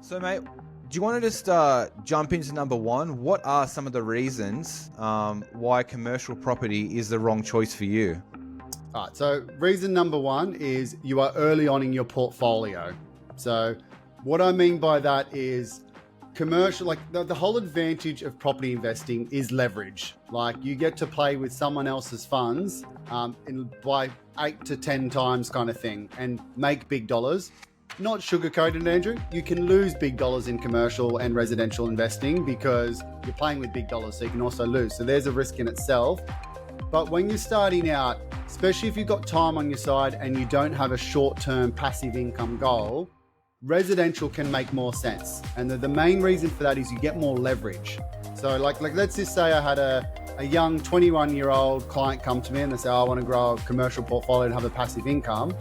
So, mate, do you want to just jump into number one? What are some of the reasons why commercial property is the wrong choice for you? All right, so reason number one is you are early on in your portfolio. So what I mean by that is commercial, like the whole advantage of property investing is leverage. Like you get to play with someone else's funds by 8 to 10 times kind of thing and make big dollars. Not sugarcoated, Andrew. You can lose big dollars in commercial and residential investing because you're playing with big dollars, so you can also lose. So there's a risk in itself. But when you're starting out, especially if you've got time on your side and you don't have a short-term passive income goal, residential can make more sense. And the main reason for that is you get more leverage. So like let's just say I had a young 21-year-old client come to me and they say, I want to grow a commercial portfolio and have a passive income.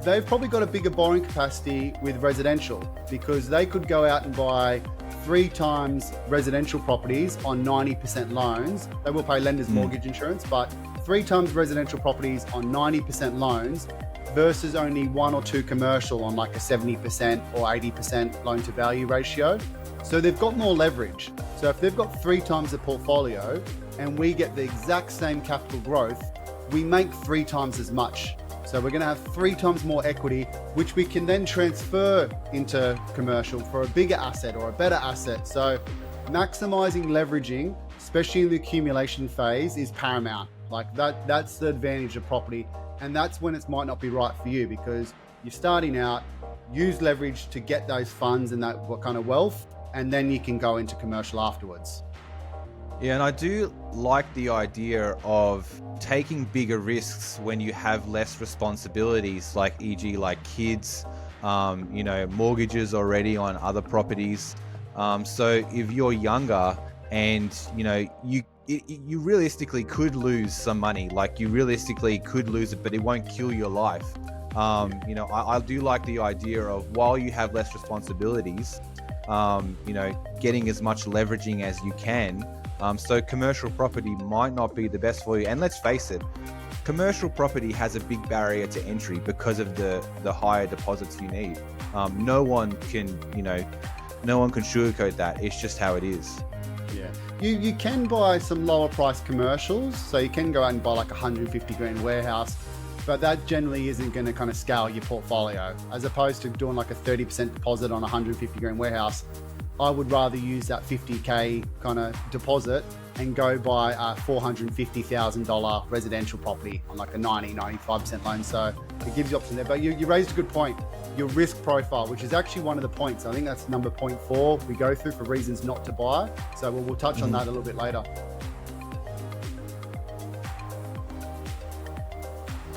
They've probably got a bigger borrowing capacity with residential because they could go out and buy 3 times residential properties on 90% loans. They will pay lender's mortgage insurance, but 3 times residential properties on 90% loans versus only 1 or 2 commercial on like a 70% or 80% loan to value ratio. So they've got more leverage. So if they've got 3 times the portfolio and we get the exact same capital growth, we make 3 times as much. So we're going to have 3 times more equity, which we can then transfer into commercial for a bigger asset or a better asset. So maximizing leveraging, especially in the accumulation phase, is paramount. Like that's the advantage of property. And that's when it might not be right for you because you're starting out, use leverage to get those funds and that kind of wealth, and then you can go into commercial afterwards. Yeah, and I do like the idea of taking bigger risks when you have less responsibilities, like e.g. like kids, mortgages already on other properties. So if you're younger and, you realistically could lose some money, like you realistically could lose it, but it won't kill your life. I do like the idea of while you have less responsibilities, getting as much leveraging as you can. So commercial property might not be the best for you. And let's face it, commercial property has a big barrier to entry because of the higher deposits you need. No one can sugarcoat that. It's just how it is. Yeah. You can buy some lower priced commercials. So you can go out and buy like 150 grand warehouse, but that generally isn't going to kind of scale your portfolio. As opposed to doing like a 30% deposit on 150 grand warehouse, I would rather use that 50K kind of deposit and go buy a $450,000 residential property on like a 95% loan. So it gives you options there. But you raised a good point. Your risk profile, which is actually one of the points. I think that's number 0.4 we go through for reasons not to buy. So we'll touch on that a little bit later.